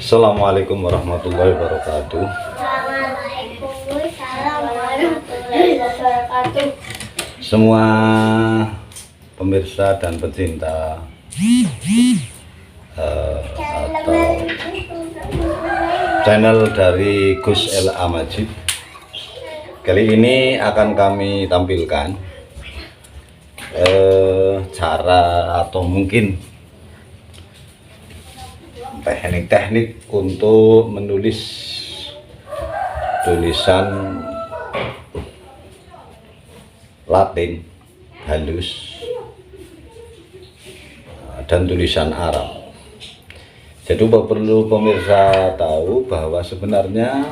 Assalamualaikum warahmatullahi wabarakatuh. Waalaikumsalam warahmatullahi wabarakatuh. Semua pemirsa dan pecinta atau channel dari Gus El Amajid, kali ini akan kami tampilkan cara atau mungkin teknik-teknik untuk menulis tulisan Latin halus dan tulisan Arab. Jadi perlu pemirsa tahu bahwa sebenarnya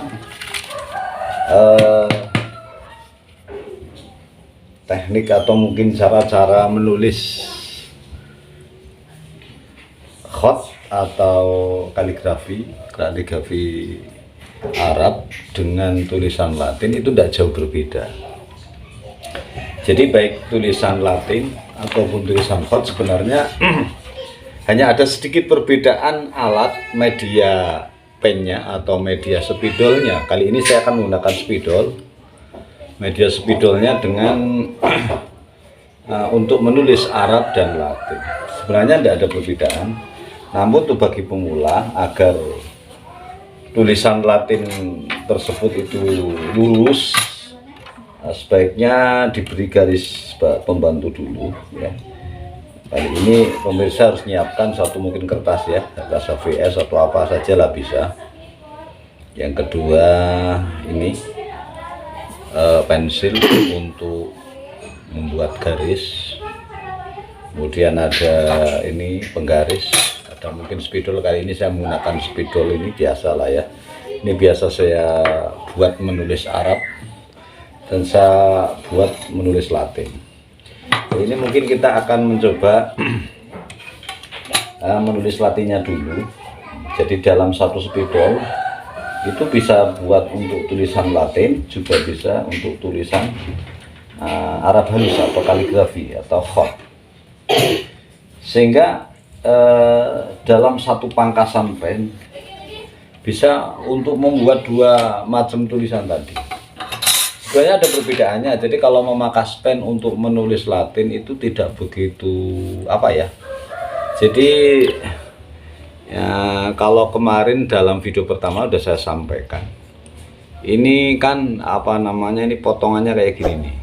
teknik atau mungkin cara-cara menulis khot atau kaligrafi Arab dengan tulisan Latin itu tidak jauh berbeda. Jadi baik tulisan Latin ataupun tulisan khot sebenarnya hanya ada sedikit perbedaan alat media pennya atau media spidolnya. Kali ini saya akan menggunakan spidol. Media spidolnya dengan untuk menulis Arab dan Latin. Sebenarnya tidak ada perbedaan. Namun untuk bagi pemula agar tulisan Latin tersebut itu lurus, sebaiknya diberi garis pembantu dulu ya. Kali ini pemirsa harus menyiapkan satu mungkin kertas ya, kertas AVS atau apa saja lah bisa. Yang kedua ini pensil untuk membuat garis. Kemudian ada ini penggaris, ada mungkin spidol. Kali ini saya menggunakan spidol ini biasa lah ya. Ini biasa saya buat menulis Arab dan saya buat menulis Latin. Ini mungkin kita akan mencoba menulis Latinnya dulu. Jadi dalam satu spidol itu bisa buat untuk tulisan Latin, juga bisa untuk tulisan Arab halus atau kaligrafi atau khot. Sehingga dalam satu pangkasan pen bisa untuk membuat dua macam tulisan tadi. Sebenarnya ada perbedaannya. Jadi kalau memakas pen untuk menulis Latin itu tidak begitu apa ya. Jadi ya, kalau kemarin dalam video pertama udah saya sampaikan. Ini kan apa namanya, ini potongannya kayak gini nih.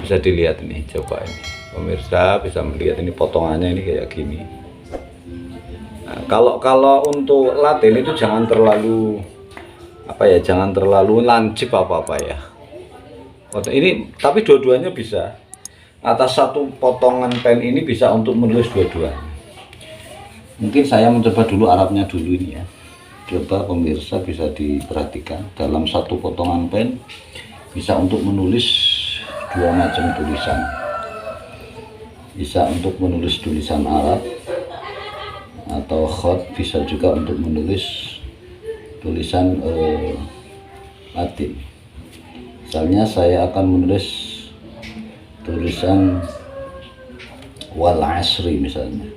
Bisa dilihat nih, coba ini. Pemirsa bisa melihat ini potongannya ini kayak gini. Nah, kalau untuk Latin itu jangan terlalu apa ya, jangan terlalu lancip apa ya. Ini tapi dua-duanya bisa. Atas satu potongan pen ini bisa untuk menulis dua-duanya. Mungkin saya mencoba dulu Arabnya dulu ini ya. Coba pemirsa bisa diperhatikan, dalam satu potongan pen bisa untuk menulis dua macam tulisan. Bisa untuk menulis tulisan Arab atau khot, bisa juga untuk menulis tulisan Latin. Misalnya saya akan menulis tulisan wal asri misalnya.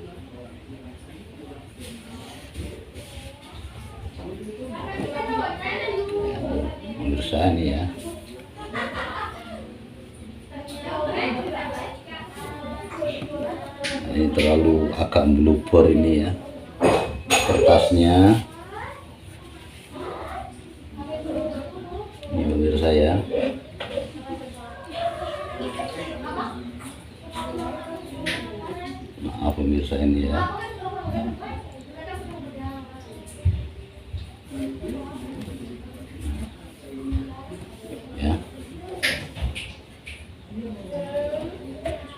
Pemirsa ini ya. Ini terlalu agak meluber ini ya kertasnya. Ini pemirsa ya. Maaf pemirsa ini ya. Ya.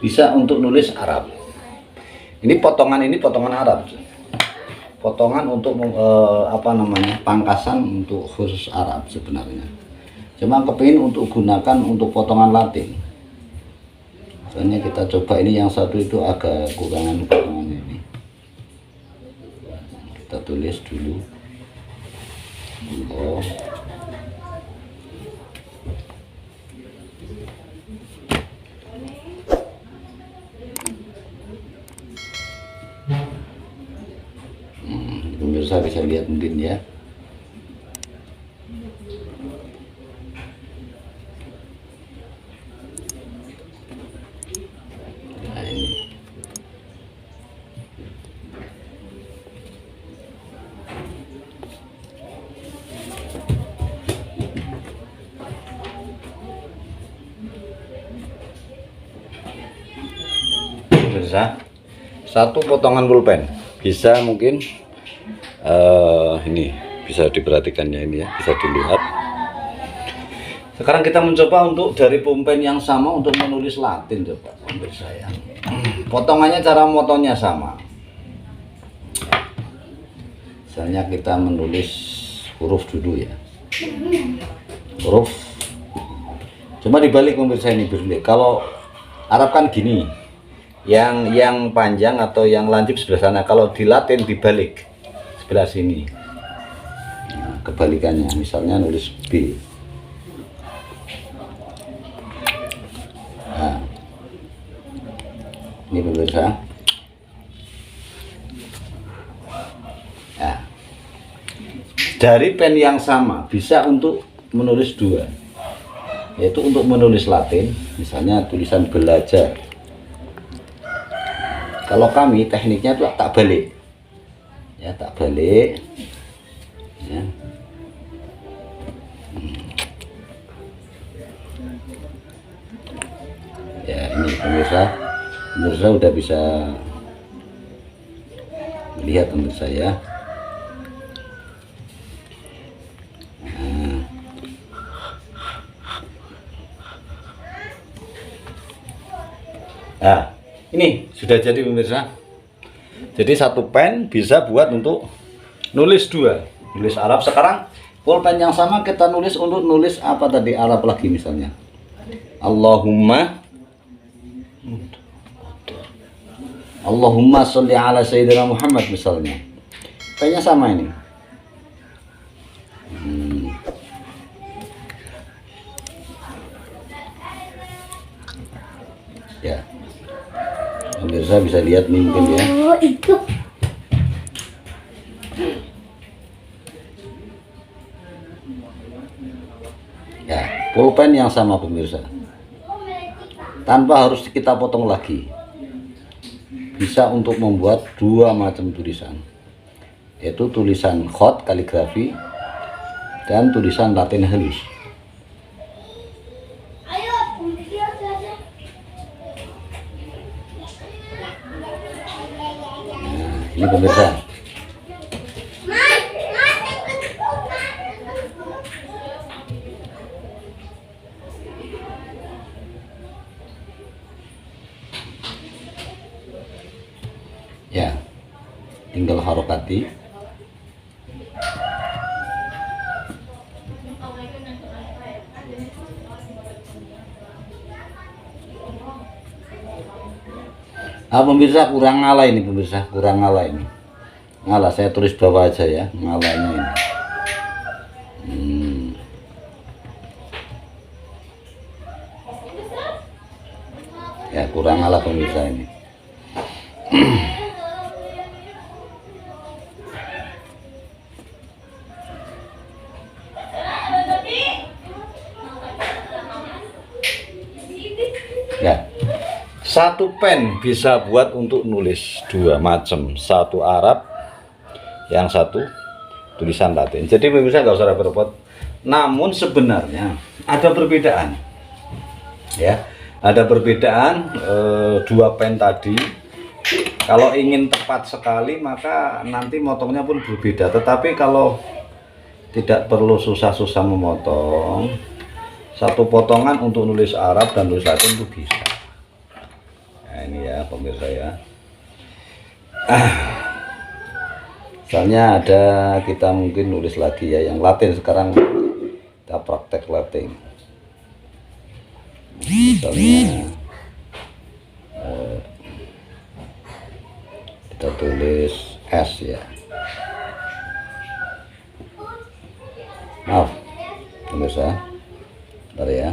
Bisa untuk nulis Arab. Ini potongan Arab. Potongan untuk apa namanya, pangkasan untuk khusus Arab sebenarnya. Cuma kepingin untuk gunakan untuk potongan Latin. Soalnya kita coba ini yang satu itu agak kurangan potongan ini. Kita tulis dulu. Oh. Pemirsa bisa lihat mungkin ya. Nah, ini. Pemirsa, satu potongan pulpen bisa mungkin ini bisa diperhatikan ya, ini ya, bisa dilihat. Sekarang kita mencoba untuk dari pulpen yang sama untuk menulis Latin, coba pemirsa ya. Potongannya, cara motonya sama. Misalnya kita menulis huruf dulu ya, huruf. Cuma dibalik pemirsa ini berlihat. Kalau Arab kan gini, yang panjang atau yang lancip sebelah sana. Kalau di Latin dibalik sebelah sini. Nah, kebalikannya, misalnya nulis B. Nah, ini pemirsa. Nah, dari pen yang sama bisa untuk menulis dua, yaitu untuk menulis Latin, misalnya tulisan belajar. Kalau kami tekniknya itu tak balik, ya, tak balik, ya. Ya, ini pemirsa udah bisa melihat pemirsa ya. Nah, ini sudah jadi pemirsa. Jadi satu pen bisa buat untuk nulis dua, nulis Arab. Sekarang pulpen yang sama kita nulis untuk nulis apa tadi, Arab lagi misalnya. Allahumma sholli ala sayyidina Muhammad misalnya. Pennya sama ini. Ya. Pemirsa bisa lihat nih mungkin ya. Oh, itu. Ya, pulpen yang sama pemirsa. Tanpa harus kita potong lagi. Bisa untuk membuat dua macam tulisan. Yaitu tulisan khot kaligrafi dan tulisan Latin halus. Nah, ini pemirsa. Ya, tinggal harokati. Pemirsa kurang ngalah ini, pemirsa kurang ngalah ini. Ngalah, saya tulis bawah aja ya, ngalahnya ini. Ya kurang ngalah pemirsa ini. Ya, satu pen bisa buat untuk nulis dua macam, satu Arab, yang satu tulisan Latin. Jadi pemirsa nggak usah repot-repot. Namun sebenarnya ada perbedaan, ya, ada perbedaan dua pen tadi. Kalau ingin tepat sekali maka nanti motongnya pun berbeda. Tetapi kalau tidak perlu susah-susah memotong, satu potongan untuk nulis Arab dan nulis Latin itu bisa. Nah ini ya pemirsa ya. Misalnya ada kita mungkin nulis lagi ya yang Latin, sekarang kita praktek Latin. Misalnya kita tulis S ya. Maaf pemirsa. Bentar ya.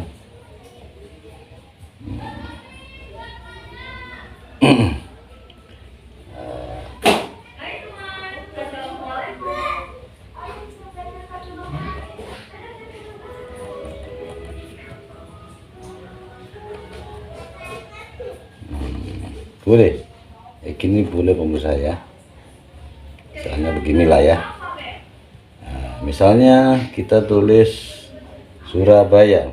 Boleh. Gini boleh pemirsa ya. Misalnya beginilah ya. Nah, misalnya kita tulis Surabaya.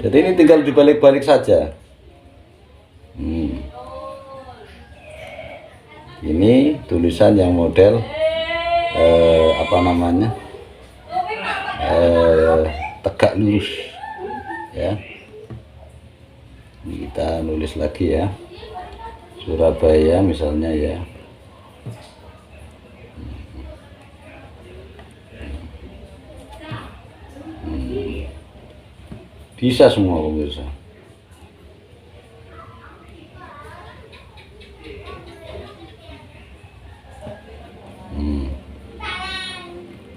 Jadi ini tinggal dibalik-balik saja. Ini tulisan yang model apa namanya, tegak lurus ya. Ini kita nulis lagi ya, Surabaya misalnya ya. Bisa semua pemirsa.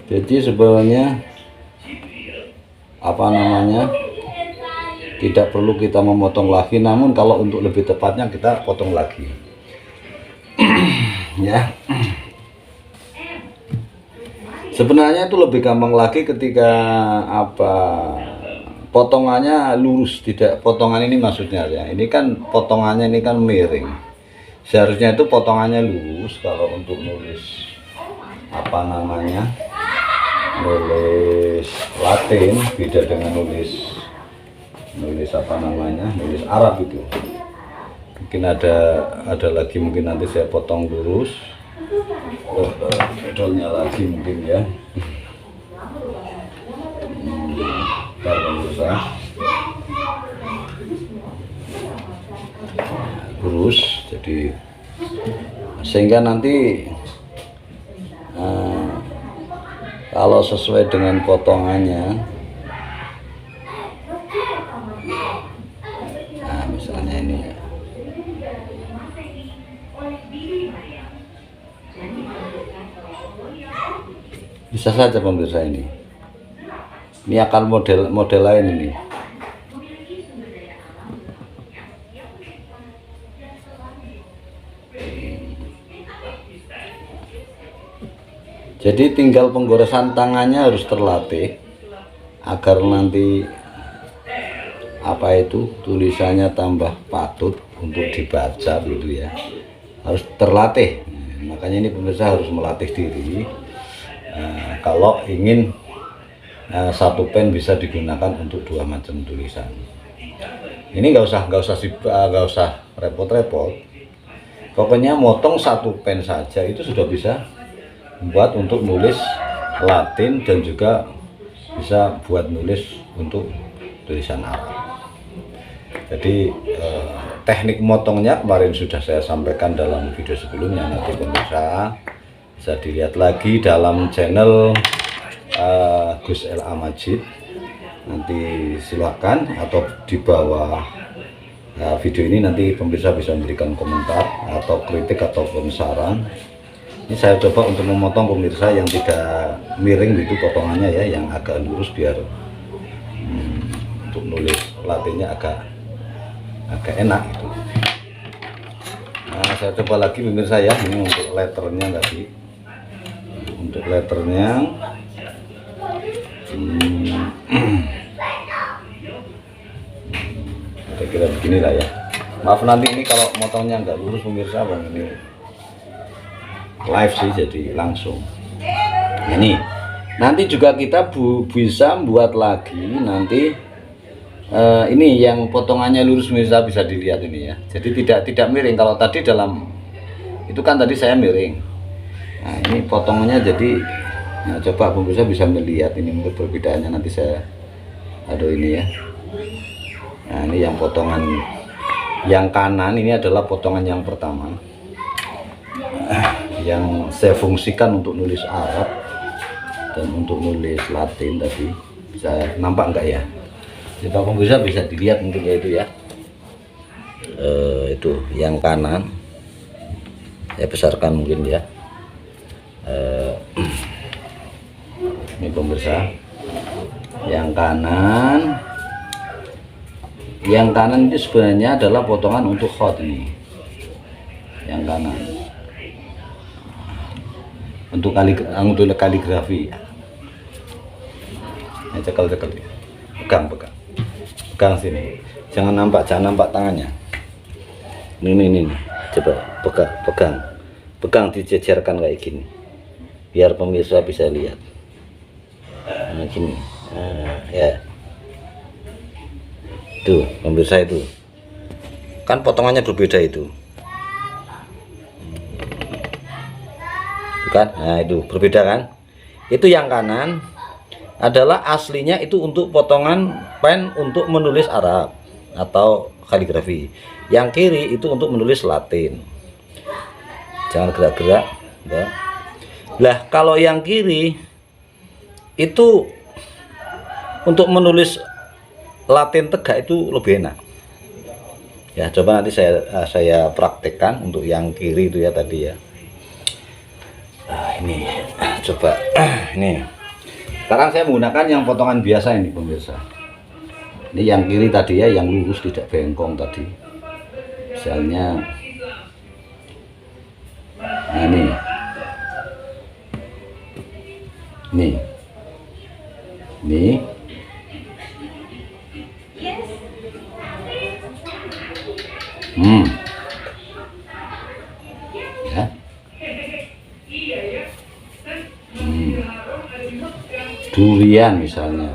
Jadi sebenarnya apa namanya, tidak perlu kita memotong lagi, namun kalau untuk lebih tepatnya kita potong lagi ya. Sebenarnya itu lebih gampang lagi ketika apa, potongannya lurus, tidak potongan ini maksudnya ya. Ini kan potongannya ini kan miring. Seharusnya itu potongannya lurus kalau untuk nulis apa namanya, nulis Latin beda dengan nulis apa namanya, nulis Arab itu. Mungkin ada lagi, mungkin nanti saya potong lurus. Pedalnya lagi mungkin ya. Lurus, jadi sehingga nanti kalau sesuai dengan potongannya, nah misalnya ini ya. Bisa saja pemirsa, ini akan model lain ini. Jadi tinggal penggoresan tangannya harus terlatih agar nanti apa itu tulisannya tambah patut untuk dibaca gitu ya. Harus terlatih. Makanya ini pemirsa harus melatih diri. Kalau ingin satu pen bisa digunakan untuk dua macam tulisan. Ini nggak usah repot-repot. Pokoknya motong satu pen saja itu sudah bisa buat untuk nulis Latin dan juga bisa buat nulis untuk tulisan Arab. Jadi teknik motongnya kemarin sudah saya sampaikan dalam video sebelumnya, nanti pemirsa bisa dilihat lagi dalam channel Gus L.A. Majid. Nanti silakan, atau di bawah video ini nanti pemirsa bisa memberikan komentar atau kritik ataupun saran. Ini saya coba untuk memotong pemirsa yang tidak miring gitu potongannya ya, yang agak lurus biar untuk nulis Latinnya agak enak gitu. Nah, saya coba lagi pemirsa ya, ini untuk letternya tadi. Untuk letternya kira-kira beginilah ya. Maaf nanti ini kalau motongnya nggak lurus pemirsa, bang, ini live sih jadi langsung. Ini nanti juga kita bisa buat lagi nanti ini yang potongannya lurus pemirsa, bisa dilihat ini ya. Jadi tidak miring. Kalau tadi dalam itu kan tadi saya miring. Nah ini potongannya jadi, nah coba pemirsa bisa melihat ini mungkin perbedaannya, nanti saya ini ya. Nah ini yang potongan yang kanan ini adalah potongan yang pertama yang saya fungsikan untuk nulis Arab dan untuk nulis Latin tadi. Bisa nampak enggak ya? Coba pemirsa bisa dilihat mungkin ya itu ya. Itu yang kanan saya besarkan mungkin ya. Ini pemirsa yang kanan itu sebenarnya adalah potongan untuk khot ini, yang kanan untuk kaligrafi ya. Cekal pegang pegang sini, jangan nampak tangannya. Ini, coba pegang dijejerkan kayak gini, biar pemirsa bisa lihat. Nah, gini, ya, tuh pemirsa itu, kan potongannya berbeda itu, bukan? Nah itu berbeda kan? Itu yang kanan adalah aslinya itu untuk potongan pen untuk menulis Arab atau kaligrafi. Yang kiri itu untuk menulis Latin. Jangan gerak-gerak, ya. Lah kalau yang kiri itu untuk menulis Latin tegak itu lebih enak. Ya, coba nanti saya praktekkan untuk yang kiri itu ya tadi ya. Nah, ini coba ini. Sekarang saya menggunakan yang potongan biasa ini pemirsa. Ini yang kiri tadi ya, yang lurus tidak bengkong tadi. Misalnya, nah ini, ya. Durian misalnya.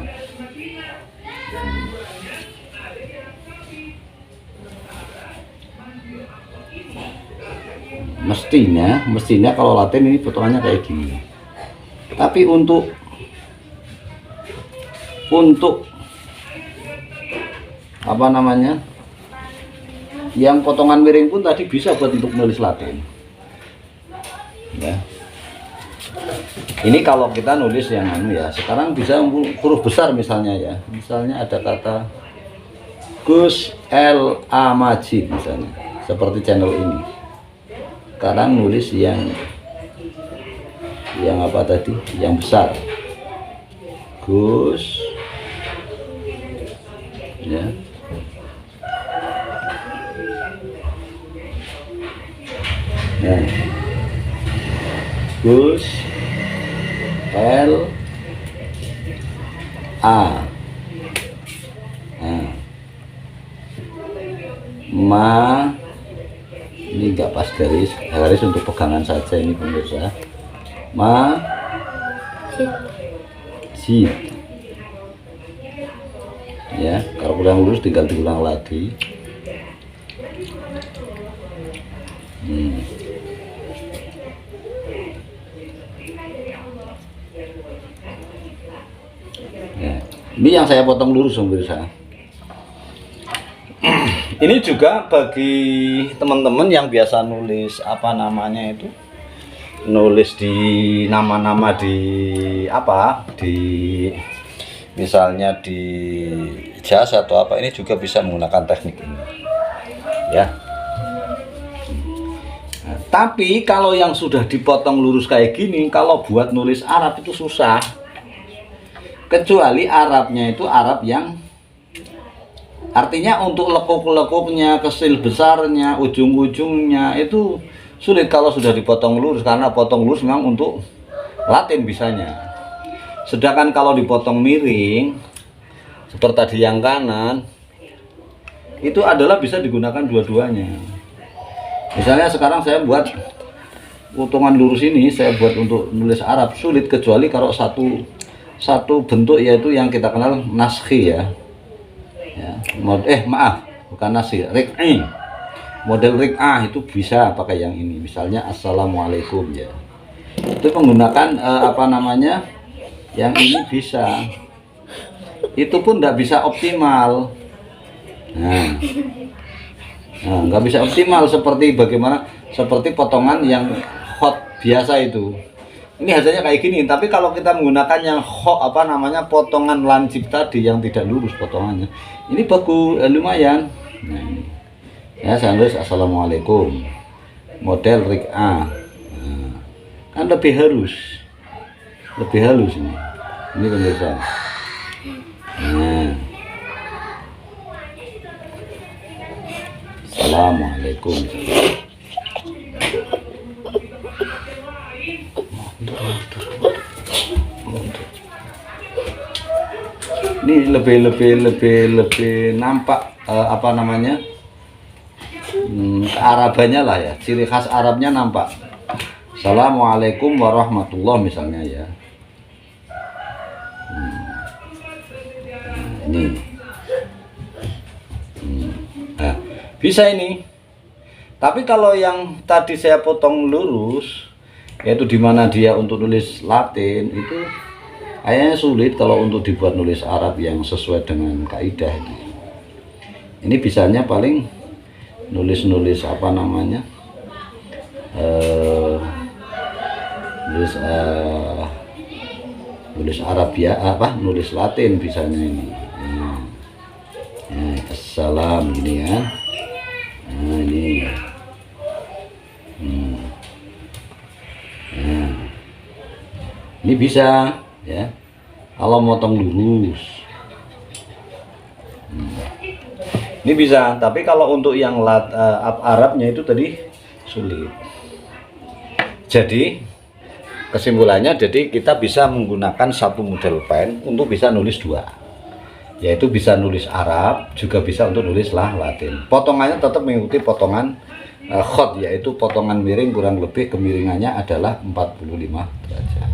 Mestinya kalau Latin ini potongannya kayak gini. Tapi untuk apa namanya, yang potongan miring pun tadi bisa buat untuk menulis Latin. Ya. Ini kalau kita nulis yang ya, sekarang bisa huruf besar misalnya ya. Misalnya ada kata Gus L A Majid misalnya, seperti channel ini. Sekarang nulis yang apa tadi? Yang besar. Gus, ya. Nah, Gus L A. Nah, Ma, ini enggak pas garis untuk pegangan saja ini pemirsa. Ma Jid. Ya, kalau kurang lurus tinggal diulang lagi. Ya, ini yang saya potong lurus pemirsa. Ini juga bagi teman-teman yang biasa nulis apa namanya itu, nulis di nama-nama di apa, di misalnya di jas atau apa, ini juga bisa menggunakan teknik ini ya. Nah, tapi kalau yang sudah dipotong lurus kayak gini, kalau buat nulis Arab itu susah, kecuali Arabnya itu Arab yang artinya untuk lekuk-lekuknya, kesil besarnya, ujung-ujungnya itu sulit kalau sudah dipotong lurus, karena potong lurus memang untuk Latin bisanya. Sedangkan kalau dipotong miring seperti tadi yang kanan, itu adalah bisa digunakan dua-duanya. Misalnya sekarang saya buat potongan lurus ini, saya buat untuk nulis Arab sulit, kecuali kalau satu bentuk, yaitu yang kita kenal naskhi ya. Maaf, bukan naskhi, rik'i. Model rik'ah itu bisa pakai yang ini, misalnya assalamualaikum ya. Itu menggunakan apa namanya, yang ini bisa. Itu pun tidak bisa optimal. Nah, nggak bisa optimal seperti bagaimana, seperti potongan yang hot biasa itu. Ini hasilnya kayak gini. Tapi kalau kita menggunakan yang hot apa namanya, potongan lancip tadi yang tidak lurus potongannya, ini bagus, lumayan. Nah, ini. Ya, saya tulis assalamualaikum, model rik'ah. Nah, kan lebih halus ini pemirsa. Nah, assalamualaikum. Ini lebih nampak apa namanya, kearabannya lah ya, ciri khas Arabnya nampak. Assalamualaikum warahmatullahi misalnya ya. Ini nah, bisa ini. Tapi kalau yang tadi saya potong lurus, yaitu dimana dia untuk nulis Latin, itu kayaknya sulit kalau untuk dibuat nulis Arab yang sesuai dengan kaidah itu. Ini bisanya paling nulis apa namanya, nulis Arab ya, apa nulis Latin bisanya ini. Assalam gini ya. Nah ini. Ini bisa ya, kalau motong lurus. Ini bisa, tapi kalau untuk yang Arabnya itu tadi sulit. Jadi kesimpulannya, jadi kita bisa menggunakan satu model pen untuk bisa nulis dua, yaitu bisa nulis Arab, juga bisa untuk nulis Latin. Potongannya tetap mengikuti potongan khot, yaitu potongan miring kurang lebih kemiringannya adalah 45 derajat.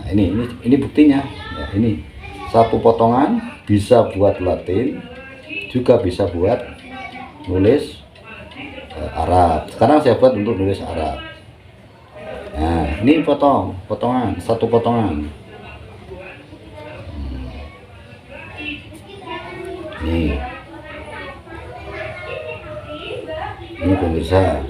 Nah, ini buktinya ya, ini satu potongan bisa buat Latin, juga bisa buat nulis Arab. Sekarang saya buat untuk nulis Arab. Nah ini potongan satu potongan. Ini pemirsa.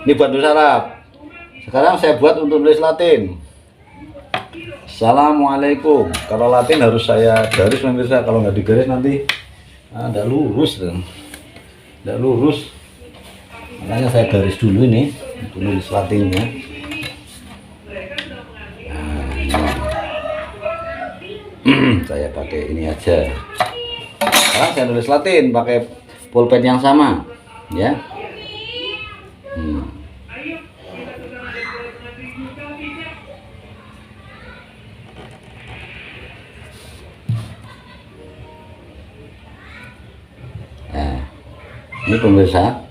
Ini buat nulis Arab. Sekarang saya buat untuk nulis Latin. Assalamualaikum. Kalau Latin harus saya garis pemirsa, kalau nggak digaris nanti nggak lurus dan nggak lurus. Makanya saya garis dulu ini untuk nulis Latinnya. Saya pakai ini aja. Sekarang saya nulis Latin pakai pulpen yang sama, ya. Nah, ini pemirsa.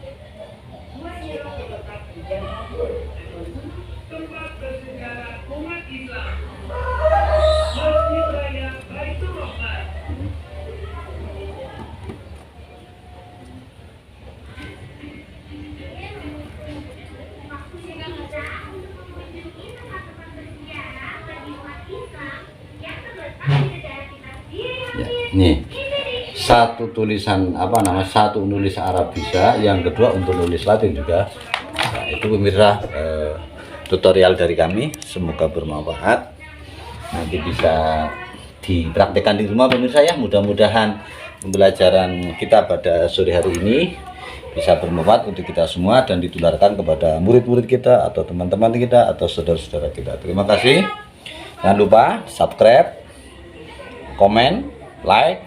Ya, nih satu tulisan apa nama, satu nulis Arab bisa, yang kedua untuk nulis Latin juga. Nah, itu pemirsa tutorial dari kami, semoga bermanfaat. Nanti bisa dipraktekkan di rumah pemirsa ya. Mudah-mudahan pembelajaran kita pada sore hari ini bisa bermanfaat untuk kita semua dan ditularkan kepada murid-murid kita atau teman-teman kita atau saudara-saudara kita. Terima kasih. Jangan lupa subscribe, komen, like,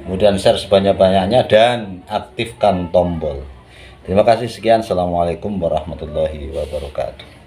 kemudian share sebanyak-banyaknya dan aktifkan tombol. Terima kasih, sekian. Assalamualaikum warahmatullahi wabarakatuh.